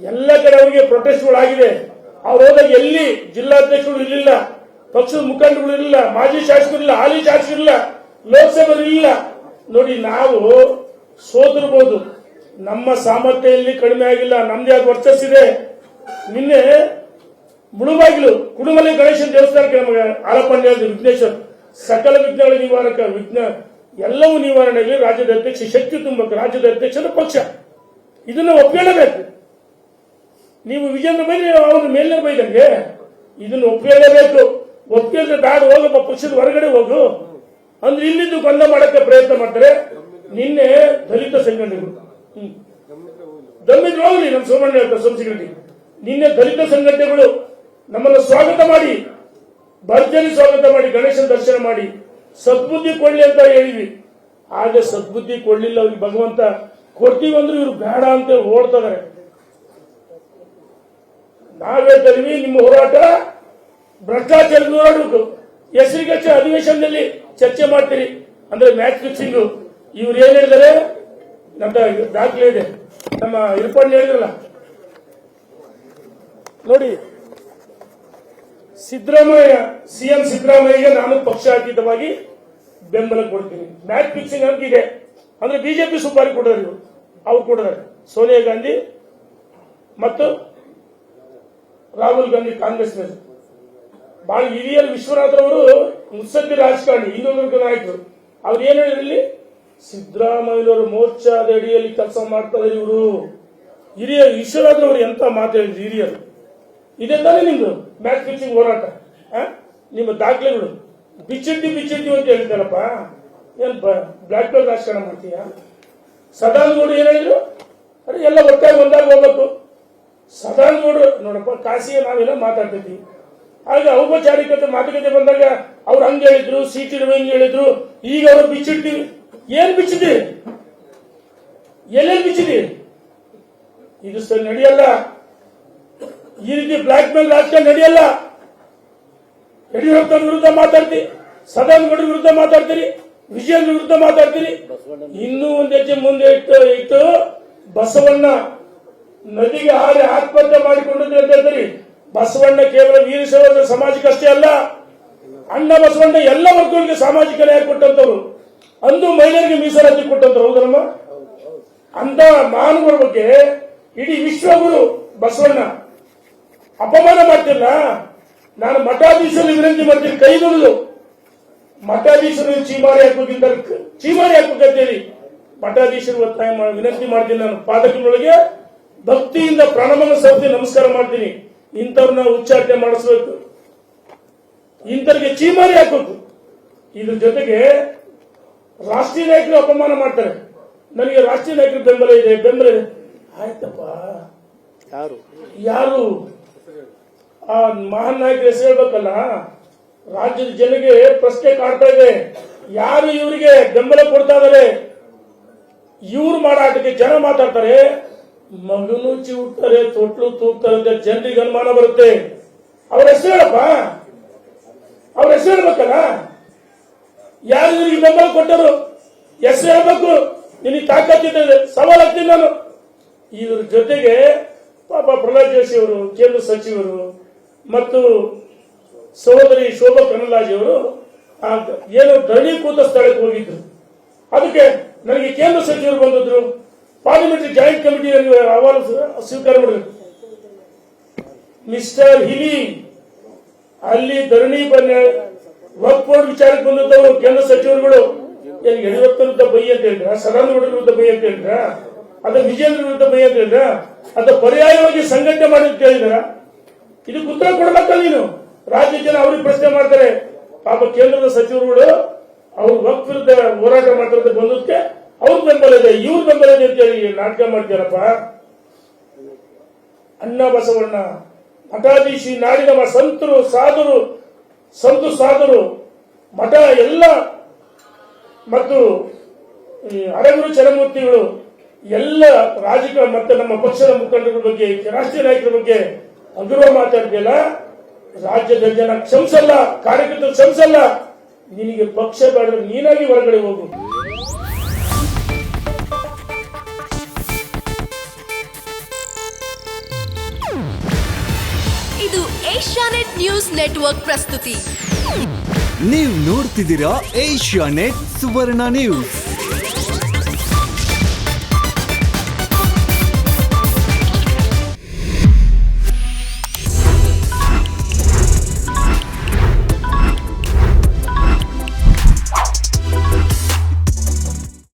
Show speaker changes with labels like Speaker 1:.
Speaker 1: ಎಲ್ಲ ಕಡೆ ಅವರಿಗೆ ಪ್ರೊಟೆಸ್ಟ್ಗಳಾಗಿದೆ. ಅವ್ರು ಹೋದಾಗ ಎಲ್ಲಿ ಜಿಲ್ಲಾಧ್ಯಕ್ಷರು ಇರಲಿಲ್ಲ, ಪಕ್ಷದ ಮುಖಂಡಗಳು ಇರಲಿಲ್ಲ, ಮಾಜಿ ಶಾಸಕರಿಲ್ಲ, ಹಾಲಿ ಶಾಸಕರಿಲ್ಲ, ಲೋಕಸಭೆ ಇರಲಿಲ್ಲ. ನೋಡಿ, ನಾವು ಸೋತಿರ್ಬೋದು, ನಮ್ಮ ಸಾಮರ್ಥ್ಯದಲ್ಲಿ ಕಡಿಮೆ ಆಗಿಲ್ಲ, ನಮ್ದೇ ಆದ ವರ್ಚಸ್ಸಿದೆ. ನಿನ್ನೆ ಮುಳುಬಾಗಿಲು ಕುಡುಮಲೆ ಗಣೇಶನ ದೇವಸ್ಥಾನಕ್ಕೆ ನಮಗೆ ಆಲಪಂಡ ವಿಘ್ನೇಶ್ವರ್ ಸಕಲ ವಿಘ್ನಗಳ ನಿವಾರಕ, ಎಲ್ಲವೂ ನಿವಾರಣೆಗೆ ರಾಜ್ಯದ ಅಧ್ಯಕ್ಷ ಶಕ್ತಿ ತುಂಬಕ್ಕೆ ರಾಜ್ಯದ ಅಧ್ಯಕ್ಷರ ಪಕ್ಷ ಇದನ್ನು ಒಪ್ಪಿಕೊಳ್ಳಬೇಕು. ನೀವು ವಿಜೇಂದ್ರ ಬೈದ್ರೆ ಅವನ ಮೇಲಿನ ಬೈದಂಗೆ ಇದನ್ನು ಒಪ್ಪಿಕೊಳ್ಳಬೇಕು. ಒಪ್ಪಿದ್ರೆ ಬೇಡ, ಹೋಗಪ್ಪ ಪಕ್ಷದ ಹೊರಗಡೆ ಹೋಗು ಅಂದ್ರೆ ಇಲ್ಲಿದ್ದು ಗೊಂದಲ ಮಾಡಕ್ಕೆ ಪ್ರಯತ್ನ ಮಾಡ್ತಾರೆ. ನಿನ್ನೆ ದಲಿತ ಸಂಘಟನೆಗಳು ದಮ್ಮಿದ್ರು ಹೋಗಲಿ, ನಮ್ಮ ಸೋಮಣ್ಣ ಸಂಸ್ಥೆಗಳಿಗೆ ನಿನ್ನೆ ದಲಿತ ಸಂಘಟನೆಗಳು ನಮ್ಮನ್ನು ಸ್ವಾಗತ ಮಾಡಿ, ಭರ್ಜರಿ ಸ್ವಾಗತ ಮಾಡಿ, ಗಣೇಶನ ದರ್ಶನ ಮಾಡಿ ಸದ್ಬುದ್ಧಿ ಕೊಡ್ಲಿ ಅಂತ ಹೇಳಿದ್ವಿ. ಆಗ ಸದ್ಬುದ್ಧಿ ಕೊಡ್ಲಿಲ್ಲ ಅವ್ರಿಗೆ. ಭಗವಂತ ಕೊಡ್ತೀವಿ ಅಂದ್ರೆ ಇವ್ರು ಬೇಡ ಅಂತ ಓಡ್ತಾರೆ. ನಾವೇಳ್ತಾ ಇದೀವಿ, ನಿಮ್ಮ ಹೋರಾಟ ಭ್ರಷ್ಟಾಚಾರ ಹೋರಾಡಬೇಕು. ಹೆಸರಿಗೆ ಅಧಿವೇಶನದಲ್ಲಿ ಚರ್ಚೆ ಮಾಡ್ತೀರಿ ಅಂದ್ರೆ ಮ್ಯಾಚ್ ಫಿಕ್ಸಿಂಗ್. ಇವ್ರು ಏನ್ ಹೇಳಿದ್ದಾರೆ, ನಮ್ಮ ದಾಖಲೆ ಇದೆ, ನಮ್ಮ ಇರ್ಪಣ್ಣ ಹೇಳಿದ್ರಲ್ಲ ನೋಡಿ, ಸಿದ್ದರಾಮಯ್ಯ ಸಿಎಂ ಸಿದ್ದರಾಮಯ್ಯಗೆ ನಾನು ಪಕ್ಷಾತೀತವಾಗಿ ಬೆಂಬಲ ಕೊಡ್ತೀನಿ. ಮ್ಯಾಚ್ ಫಿಕ್ಸಿಂಗ್ ಅಂತಿದೆ ಅಂದ್ರೆ ಬಿಜೆಪಿ ಸುಪಾರಿ ಕೊಡಿದಾರೆ, ಇವರು ಅವ್ರು ಕೊಡಿದಾರೆ. ಸೋನಿಯಾ ಗಾಂಧಿ ಮತ್ತು ರಾಹುಲ್ ಗಾಂಧಿ ಕಾಂಗ್ರೆಸ್ನಲ್ಲಿ ಬಹಳ ಹಿರಿಯರು. ವಿಶ್ವನಾಥ್ರವರು ಮುತ್ಸದ್ದಿ ರಾಜಕಾರಣಿ, ಹಿಂದೂ ನಾಯಕರು. ಅವ್ರು ಏನ್ ಹೇಳಿದ್ರಲ್ಲಿ, ಸಿದ್ದರಾಮಯ್ಯನವರು ಮೋರ್ಚಾದ ಅಡಿಯಲ್ಲಿ ಕೆಲಸ ಮಾಡ್ತಾ ಇದ್ದಾರೆ ಇವರು ಹಿರಿಯ. ವಿಶ್ವನಾಥ್ರವರು ಎಂತ ಮಾತು ಹೇಳಿದ್ರು ಹಿರಿಯರು. ಇದೇ ತಾನೇ ನಿಮ್ದು ಮ್ಯಾಚ್ ಫಿಕ್ಸಿಂಗ್ ಹೋರಾಟ. ನಿಮ್ಮ ದಾಖಲೆಗಳು ಬಿಚ್ಚಿಡ್ತಿ ಅಂತ ಹೇಳ್ತಾರಪ್ಪ. ಏನ್ ಬ್ಲಾಕ್ ಮೇಲ್ ರಾಜಕಾರಣ ಮಾಡ್ತೀಯ? ಸದಾನಗೌಡರು ಏನ್ ಹೇಳಿದ್ರು, ಅರೆ ಎಲ್ಲ ಒಟ್ಟಾಗಿ ಒಂದಾಗ ಹೋಗ್ಬೇಕು. ಸದಾನಗೌಡರು ನೋಡಪ್ಪ, ಕಾಸಿಗೆ ನಾವೆಲ್ಲ ಮಾತಾಡ್ತಿದ್ವಿ. ಆಗ ಔಪಚಾರಿಕತೆ ಮಾತುಕತೆ ಬಂದಾಗ ಅವ್ರು ಹಂಗೆ ಹೇಳಿದ್ರು, ಸೀಟಿ ಹಿಂಗೆ ಹೇಳಿದ್ರು. ಈಗ ಅವರು ಬಿಚ್ಚಿಡ್ತೀವಿ. ಏನ್ ಬಿಚ್ಚಿದ್ರಿ? ಎಲ್ಲೆಲ್ಲಿ ಬಿಚ್ಚಿದ್ರಿ? ಇದು ಸರಿ ನಡೆಯಲ್ಲ. ಈ ರೀತಿ ಬ್ಲಾಕ್ ಮೇಲ್ ರಾಜಕಾರಣ ನಡೆಯಲ್ಲ. ಯಡಿಯೂರಪ್ಪನ ವಿರುದ್ಧ ಮಾತಾಡ್ತೀರಿ, ಸದಾನಗೌಡರ ವಿರುದ್ಧ ಮಾತಾಡ್ತೀರಿ, ವಿಜಯೇಂದ್ರ ವಿರುದ್ಧ ಮಾತಾಡ್ತೀರಿ. ಇನ್ನೂ ಒಂದು ಹೆಜ್ಜೆ ಮುಂದೆ ಇಟ್ಟು ಬಸವಣ್ಣ ನದಿಗೆ ಹಾರಿ ಆತ್ಮಹತ್ಯೆ ಮಾಡಿಕೊಂಡಿದ್ರು ಅಂತ ಹೇಳ್ತೀರಿ. ಬಸವಣ್ಣ ಕೇವಲ ವೀರಶೈವ ಸಮಾಜಕ್ಕಷ್ಟೇ ಅಲ್ಲ, ಅಣ್ಣ ಬಸವಣ್ಣ ಎಲ್ಲ ವರ್ಗಗಳಿಗೆ ಸಾಮಾಜಿಕ ನ್ಯಾಯ ಕೊಟ್ಟಂತವ್ರು, ಅಂದು ಮಹಿಳೆಯರಿಗೆ ಮೀಸಲಾತಿ ಕೊಟ್ಟಂತವ್ರು. ಹೌದಮ್ಮ? ಅಂತ ಮಹಾನುಭಾವರ ಬಗ್ಗೆ ಇಡೀ ವಿಶ್ವಗುರು ಬಸವಣ್ಣ ಅಪಮಾನ ಮಾಡ್ತಿಲ್ಲ. ನಾನು ಮಠಾಧೀಶರು ವಿನಂತಿ ಮಾಡ್ತೀನಿ, ಕೈ ಮುಗಿದು ಮಠಾಧೀಶರು ಚೀಮಾರಿ ಹಾಕಬೇಕಂತೇಳಿ ಮಠಾಧೀಶರು ಒತ್ತಾಯ ವಿನಂತಿ ಮಾಡ್ತೀನಿ. ನಾನು ಪಾದಕಗಳೊಳಗೆ ಭಕ್ತಿಯಿಂದ ಪ್ರಣಾಮ ಸಲ್ಲಿಸಿ ನಮಸ್ಕಾರ ಮಾಡ್ತೀನಿ. ಇಂಥವ್ರನ್ನ ಉಚ್ಚಾಟನೆ ಮಾಡಿಸ್ಬೇಕು, ಇಂಥವ್ರಿಗೆ ಚೀಮಾರಿ ಹಾಕಬೇಕು. ಇದ್ರ ಜೊತೆಗೆ ರಾಷ್ಟ್ರೀಯ ನಾಯಕರು ಅಪಮಾನ ಮಾಡ್ತಾರೆ. ನನಗೆ ರಾಷ್ಟ್ರೀಯ ನಾಯಕರು ಬೆಂಬಲ ಇದೆ. ಆಯ್ತಪ್ಪ, ಯಾರು ಆ ಮಹಾನ್ ನಾಯಕರ ಹೆಸರು ಹೇಳ್ಬೇಕಲ್ಲ. ರಾಜ್ಯದ ಜನಗೆ ಪ್ರಶ್ನೆ ಕಾಡ್ತಾ ಇದೆ, ಯಾರು ಇವರಿಗೆ ಬೆಂಬಲ ಕೊಡ್ತಾ ಇದ್ದಾರೆ? ಇವ್ರು ಮಾಡಾಟಕ್ಕೆ ಜನ ಮಾತಾಡ್ತಾರೆ, ಮಗನು ಚಿವುಟ್ತಾರೆ, ತೊಟ್ಲು ತೂಗ್ತಾರೆ ಅಂತ ಜನರಿಗೆ ಅನುಮಾನ ಬರುತ್ತೆ. ಅವ್ರ ಹೆಸರು ಹೇಳಪ್ಪ, ಅವ್ರ ಹೆಸರು ಹೇಳ್ಬೇಕಲ್ಲ. ಯಾರು ಇವರಿಗೆ ಬೆಂಬಲ ಕೊಟ್ಟರು ಹೆಸರು ಹೇಳ್ಬೇಕು. ನಿನಗೆ ತಾಕತ್ತಿದೆ, ಸವಾಲ್ ಹಾಕ್ತೀನಿ ನಾನು. ಇದ್ರ ಜೊತೆಗೆ ಪಾಪ ಪ್ರಹ್ಲಾದ್ ಜೋಶಿ ಅವರು, ಕೇಂದ್ರ ಸಚಿವರು ಮತ್ತು ಸಹೋದರಿ ಶೋಭಾ ಕರಂದ್ಲಾಜೆ ಅವರು ಏನು ಧರಣಿ ಕೂತ ಸ್ಥಳಕ್ಕೆ ಹೋಗಿದ್ರು. ಅದಕ್ಕೆ ನನಗೆ ಕೇಂದ್ರ ಸಚಿವರು ಬಂದಿದ್ರು, ಪಾರ್ಲಿಮೆಂಟರಿ ಜಾಯಿಂಟ್ ಕಮಿಟಿ ಅಹವಾಲು ಸ್ವೀಕಾರ ಮಾಡಿದ್ರು. ಮಿಸ್ಟರ್ ಹಿಲಿ, ಅಲ್ಲಿ ಧರಣಿ ವಕ್ಫ್ ಬೋರ್ಡ್ ವಿಚಾರಕ್ಕೆ ಬಂದವರು ಕೇಂದ್ರ ಸಚಿವರುಗಳು ಯಡಿಯೂರಪ್ಪ ವಿರುದ್ಧ ಬೈ ಅಂತ ಹೇಳಿದ್ರ, ಸದಾನಗೌಡರ ವಿರುದ್ಧ ಬೈ ಅಂತ ಹೇಳಿದ್ರ, ಅಥವಾ ವಿಜೇಂದ್ರ ವಿರುದ್ಧ ಬೈ ಅಂತ ಹೇಳಿದ್ರ, ಅಥವಾ ಪರ್ಯಾಯವಾಗಿ ಸಂಘಟನೆ ಮಾಡಿ ಅಂತ ಹೇಳಿದಾರ? ಇದಕ್ಕೆ ಉತ್ತರ ಕೊಡ್ಬೇಕಲ್ಲ ನೀನು. ರಾಜ್ಯ ಜನ ಅವ್ರಿಗೆ ಪ್ರಶ್ನೆ ಮಾಡ್ತಾರೆ. ಪಾಪ ಕೇಂದ್ರದ ಸಚಿವರುಗಳು ಅವ್ರು ವಕ್ಫ್ ವಿರುದ್ಧ ಹೋರಾಟ ಮಾಡ್ತಾರೆ ಬಂದಕ್ಕೆ ಅವ್ರ ಬೆಂಬಲ ಇದೆ, ಇವ್ರ ಬೆಂಬಲ ಇದೆ ಅಂತ ಹೇಳಿ ನಾಟಕ ಮಾಡ್ತಾರಪ್ಪ. ಅಣ್ಣ ಬಸವಣ್ಣ ಮಠಾಧೀಶಿ, ನಾಡಿನ ಸಂತರು ಸಾಧುರು ಮಠ ಎಲ್ಲ ಮತ್ತು ಅರಗುರು ಚರಮೂರ್ತಿಗಳು ಎಲ್ಲ ರಾಜಕೀಯ ಮತ್ತೆ ನಮ್ಮ ಪಕ್ಷದ ಮುಖಂಡರ ಬಗ್ಗೆ, ರಾಷ್ಟ್ರೀಯ ನಾಯಕರ ಬಗ್ಗೆ ಅಗೌರವ ಮಾತಾಡ್ತಿಲ್ಲ. ರಾಜ್ಯದ ಜನ ಕ್ಷಮಿಸಲ್ಲ, ಕಾರ್ಯಕರ್ತರು ಕ್ಷಮಿಸಲ್ಲ. ನಿನಗೆ ಪಕ್ಷ ಬೇಡ, ನೀನಾಗಿ ಹೊರಗಡೆ ಹೋಗು.
Speaker 2: ಇದು ಏಷ್ಯಾನೆಟ್ ನ್ಯೂಸ್ ನೆಟ್ವರ್ಕ್ ಪ್ರಸ್ತುತಿ.
Speaker 3: ನೀವು ನೋಡ್ತಿದ್ದೀರಾ ಏಷ್ಯಾನೆಟ್ ಸುವರ್ಣ ನ್ಯೂಸ್.